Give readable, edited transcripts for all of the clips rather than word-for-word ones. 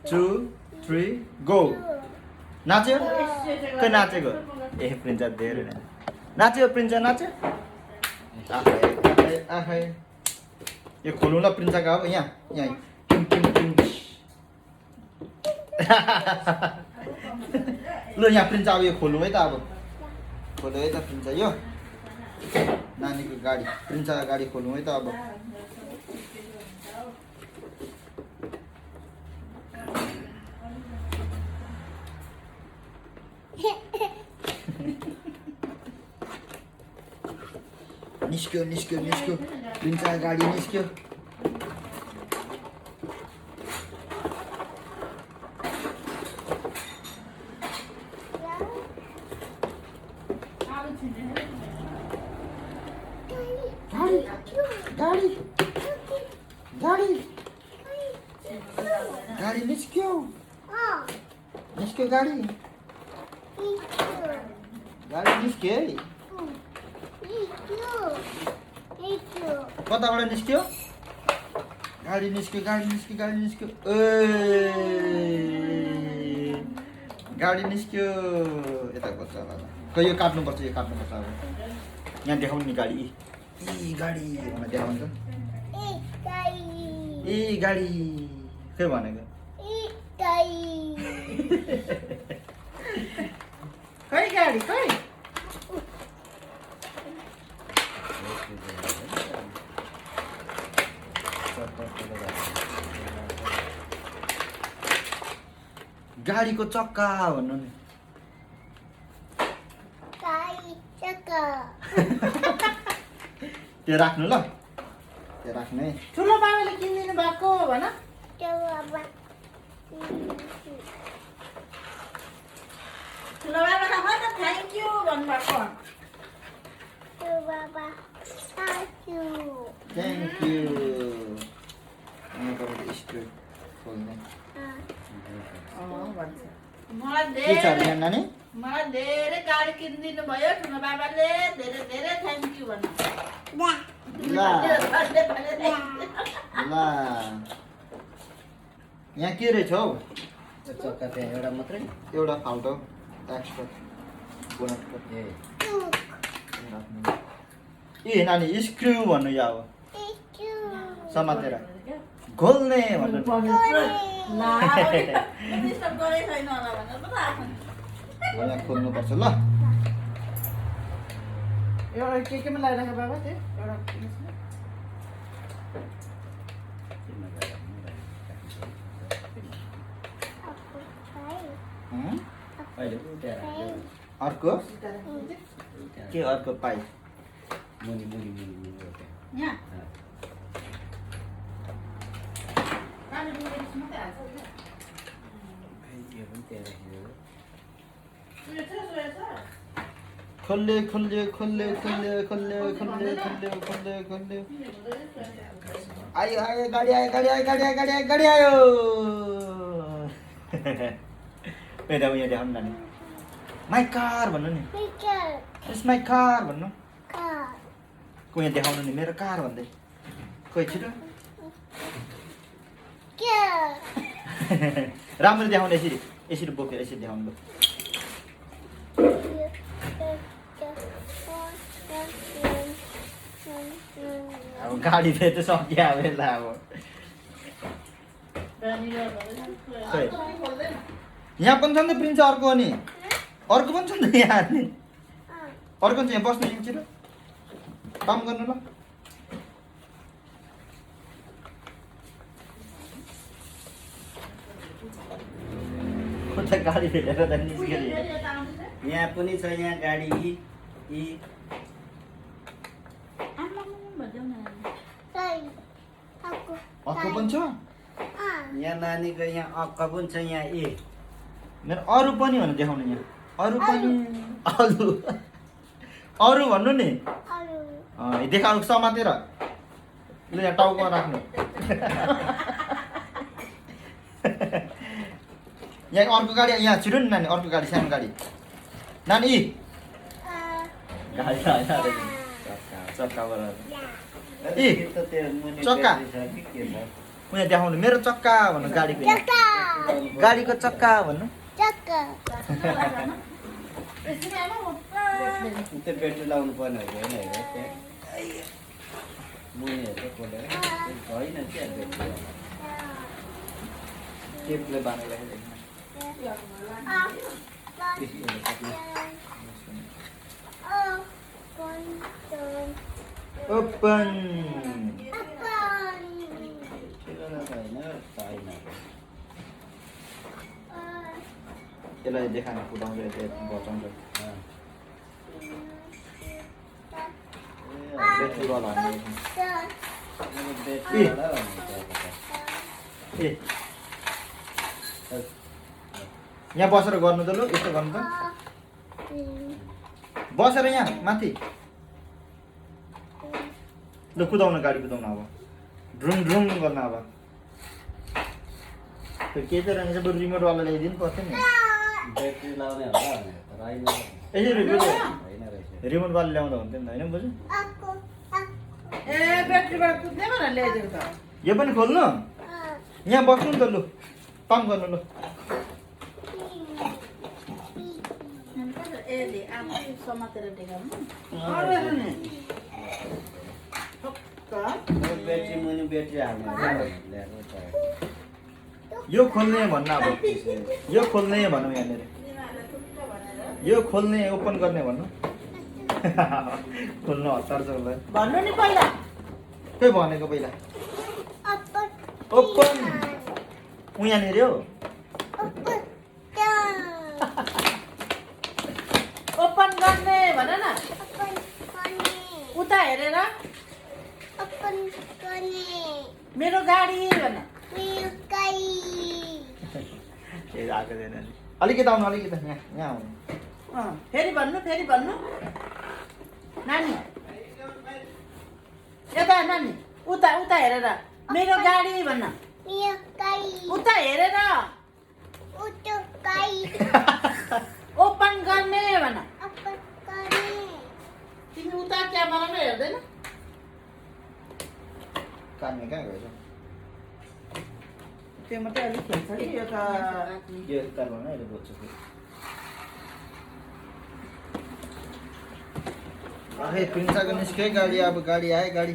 2 3 go नाच्यो खै नाचेको ए प्रिन्सा धेरै नाच्यो प्रिन्सा नाच्यो आखै यो खोलौँ ल प्रिन्साको अब यहाँ यहाँ ल यहाँ प्रिन्सा अब यो खोलौँ है त अब खोल्यो है त प्रिन्सा यो नानीको गाडी प्रिन्साको गाडी खोलौँ है त अब निस्क्यो निस्क्यो निस्क्यो प्रिन्सा गाडी निस्क्यो गाडी गाडी गाडी निस्क्यो निस्क्यो गाडी गाडी निस्क्यो है कताबाट निस्क्यो गाडी निस्क्यो गाडी निस्क्यो गाडी निस्क्यो गाडी निस्क्यो यता कता खै यो काट्नुपर्छ यो काट्नुपर्छ अब यहाँ देखाउनु नि गाडी ए गाडी भनेर देखाउनु त ए गाडी के भनेको खै गाडी खै गाडीको चक्का भन्नु नि त्यो राख्नु ल त्यो राख्नु है ठुलो बाबाले किनिदिनु भएको भन ठुलो बाबालाई हो त थ्याङ्क यू भन्नुभएको थ्याङ्क यू स्क्रू खोल्ने के छ अरे नानी मलाई धेरै गाडी किनिदिनु भयो ठुलो बाबाले धेरै धेरै थ्याङ्क यू भन्नु ल यहाँ के रहेछ हौ चक्का त्यहाँ एउटा मात्रै एउटा फाल्टो एक्स्ट्रा बोनटको ए नानी स्क्रु भन्नु या अब समातेर घोल्ने भन्नु यहाँ खोल्नुपर्छ ल एउटा केमा लगाइराख बाबा त्यो एउटा अर्को के अर्को पाइ मुनि मुनि मुनि मुनि यहाँ खोल्ले खोल्ले खोल्ले खोल्ले खोल्ले खोल्ले खोल्ले खोल्ले खोल्ले आयो आयो गाडी आयो गाडी आयो गाडी आयो गाडी आयो गाडी आयो यता उयो देखाउनु नानी माई कार भन्नु नि इट्स माई कार भन्नु को यहाँ देखाउनु नि मेरो कार भन्दै खोइ छिटो राम्रो देखाउनु यसरी यसरी बोकेर यसरी देखाउनु अब गाडी फेरि त सकियो अब यसलाई अब यहाँ पनि छ नि त प्रिन्स अर्को नि अर्को पनि छ नि त यहाँ नि अर्को चाहिँ यहाँ बस्नु यहाँ छिटो काम गर्नु ल गाडी फेरेर त निस्क्यो यहाँ पनि छ यहाँ गाडी यी अर्को पनि छ यहाँ नानीको यहाँ अक्का पनि छ यहाँ ए मेरो अरू पनि भनेर देखाउनु यहाँ अरू पनि अरू अरू भन्नु नि देखाउनु समातेर ल यहाँ टाउकोमा राख्नु यहाँ अर्को गाडी यहाँ छिटो नि नानी अर्को गाडी सानो गाडी नानी गाडी चक्काबाट चक्का उहाँ देखाउनु मेरो चक्का भन्नु गाडीको गाडीको चक्का भन्नु त्यो ब्याट्री लाउनु पर्ने होइन मुनिहरू खोलेर होइन क्या ब्याट्री टेपले बाँधेर ओपन त्यसलाई देखाएर कुदाउँदै बचाउँछ ब्याट्रीवाला ए यहाँ बसेर गर्नु त लु यस्तो गर्नु त बसेर यहाँ माथि लु कुदाउन गाडी कुदाउन अब ड्रुङ ड्रुङ गर्न अब त्यो के चाहिँ रहेछ बरु रिमोटवाला ल्याइदिनु पर्थ्यो नि ब्याट्री लाउने होला तर होइन यसरी होइन रहेछ रिमोटवाला ल्याउँदा हुन्थ्यो नि त होइन बुझ्यो ए ब्याट्रीबाट कुद्ने भनेर ल्याइदिएको त यो पनि खोल्नु यहाँ बस्नु नि त लु काम गर्नु लु यसले आफै समातेर देखाउनु ब्याट्री मुनि ब्याट्री हाल्नु यो खोल्ने भन्न अब यो खोल्ने भनौँ यहाँनिर यो खोल्ने ओपन गर्ने भन्नु खोल्नु हतार छ उसलाई भन्नु नि पहिला के भनेको पहिला ओपन उ यहाँनिर हो ओपन गर्ने भन न उता हेरेर मेरो गाडी भन ए आएको छैन नि अलिकति आउनु अलिकति यहाँ यहाँ आउनु फेरि भन्नु नानी यता नानी उता उता हेरेर मेरो गाडी भन्न उता हेरेर ओपन गर्ने भन तिमी उता क्यामेरामा हेर्दैन काट्ने कहाँ गएछ त्यो मात्रै अलिक खेल्छ कि यो त यो काट्नु अहिले बोल्छु अरे प्रिन्साको निस्क्यो गाडी अब गाडी आयो गाडी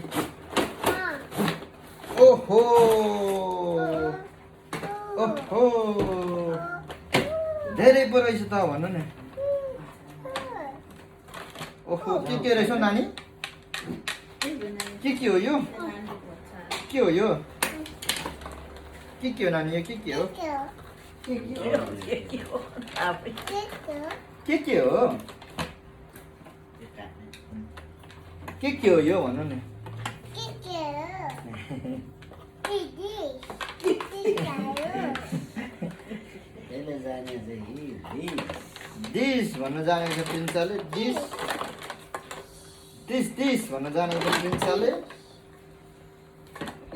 ओहो ओहो धेरै पो रहेछ त भन्नु नि ओहो के रहेछ हौ नानी के हो यो के हो यो के हो नानी यो के हो के हो यो भन्नु नि डिस भन्न जानेको छ प्रिन्साले डिस भन्न जानेको छ प्रिन्साले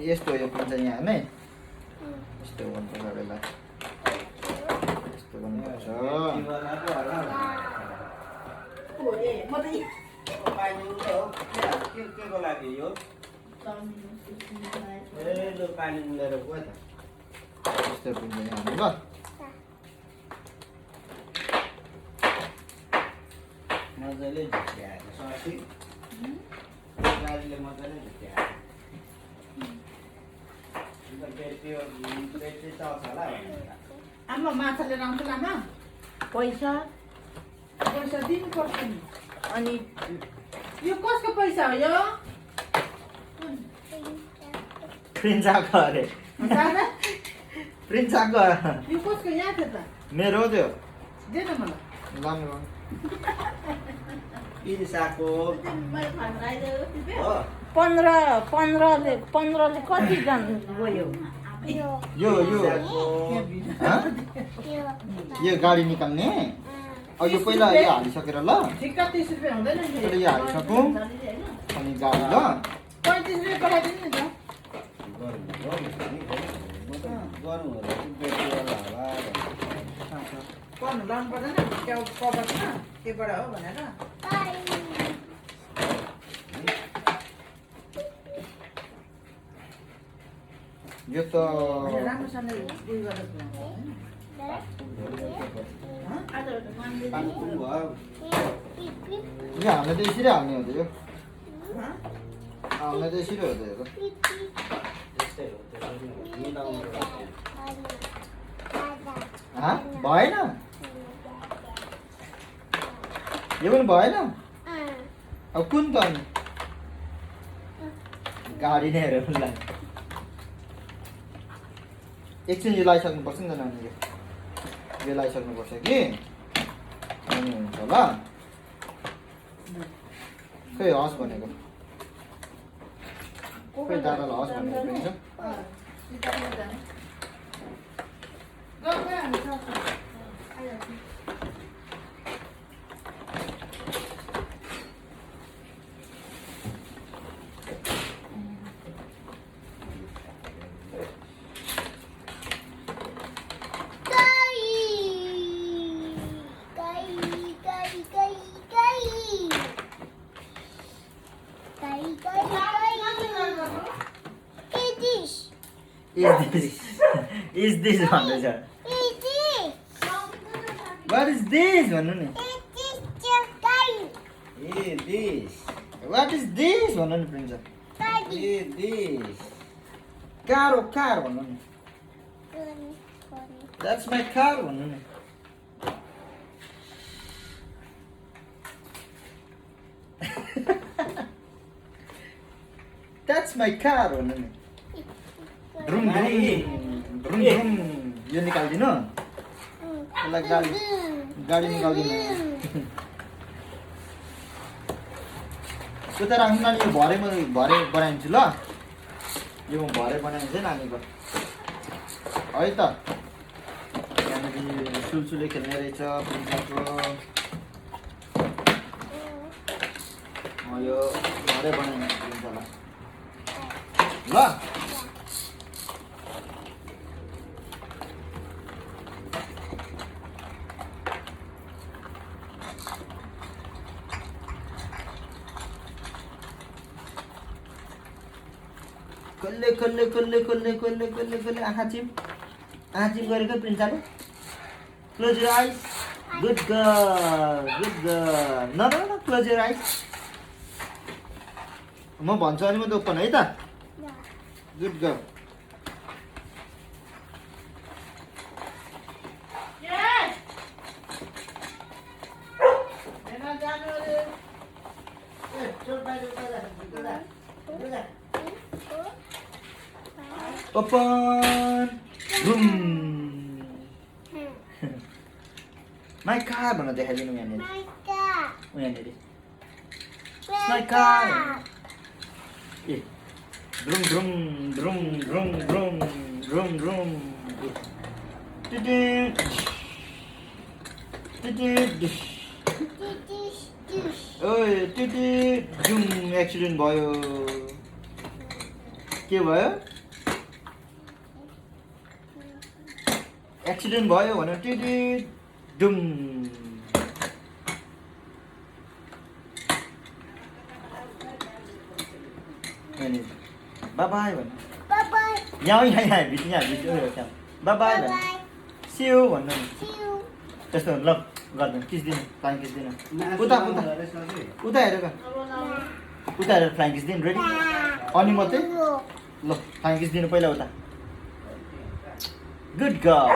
यस्तो हो यो प्रिन्सा यहाँ नै यस्तो गर्नुपर्छ यसलाई यस्तो गर्नुपर्छ के लागि यो ए लु पानी मिलेर गयो त यस्तो प्रिन्सा यहाँ हाल्नु ल मजाले झुक्क्याएको ससी गाडीले मजाले झुक्क्याएको ब्याट्री चल्छ होला आमा माछा लिएर आउँछ आमा पैसा दिनुपर्छ नि अनि यो कसको पैसा हो यो प्रिन्साको अरे प्रिन्साको यो कसको यहाँ थियो त मेरो हो त्यो दे न मलाई लानु पिन्साको मैले खानु आइदियो हो 15ले कति जन गयो यो यो गाडी निकाल्ने अब यो पहिला यो हालिसकेर ल ठिक्क 30 रुपैयाँ हुँदैन नि पहिला यो हालिसकौँ अनि गाडी ल 35 रुपैयाँ पठाइदिनु नि त गर्नु होला ब्याट्रीवाला होला पर्नु लानु पर्दैन क्या कभरमा केबाट हो भनेर यो त राम्रोसँगले उयो गरेर पानी भयो यो हामीले त यसरी हाल्ने हो त यो हाल्ने त यसरी हो त यो त त्यस्तै हो त्यसरी मिलाउनु पर्छ। भएन यो पनि भएन अब कुन त अनि गाडी नै हेरेर उसलाई एकछिन यो लगाइसक्नुपर्छ नि त नानीले यो लगाइसक्नुपर्छ कि अनि हुन्छ ल खै हस् भनेको खै दादालाई हस् भनेको हुन्छ Is this भन्दैछ What is this भन्नु नि What is this भन्नु नि प्रिन्सा कार हो कार भन्नु नि That's my car भन्नु नि That's my car भन्नु नि Drum drum drum drum यो निकाल्दिनु यसलाई गाडी निकाल्दिनु त्यो त राख्नु नानी यो भरे बनाइदिन्छु ल यो म भरे बनाइदिन्छु नानीको है त यहाँनिर सुलसुले खेल्ने रहेछ प्रिन्साको यो भरे बनाइदिन्छु प्रिन्सालाई ल कल्ले कल्ले कल्ले कल्ले कल्ले कल्ले कल्ले आँखा चिम गरेको प्रिन्साले क्लोज योर आइज गुड गर्ल न क्लोज योर आइज म भन्छु अनि मात्रै ओपन है त good girl Open room. My car भन्न देखाइदिनु यहाँनिर यहाँनिर My car A ड्रुम ड्रुम ड्रुम ड्रुम ड्रुम ड्रुम ड्रुम TT TT ओए टिटी जुम एक्सिडेन्ट भयो के भयो एक्सिडेन्ट भयो भनेर टिटी डुम बाई बाई भन्नु यहाँ यहाँ भित्र बाई बाई भन्नु सिउ भन्नु त्यस्तो ल गर्दैन किस्दिनु फ्लाइङ किस्दिनु उता उता उता हेरेर उता हेरेर फ्लाइङ किस्दिनु रेडी अनि मात्रै ल फ्लाइङ किस्दिनु पहिला उता गुड गर्ल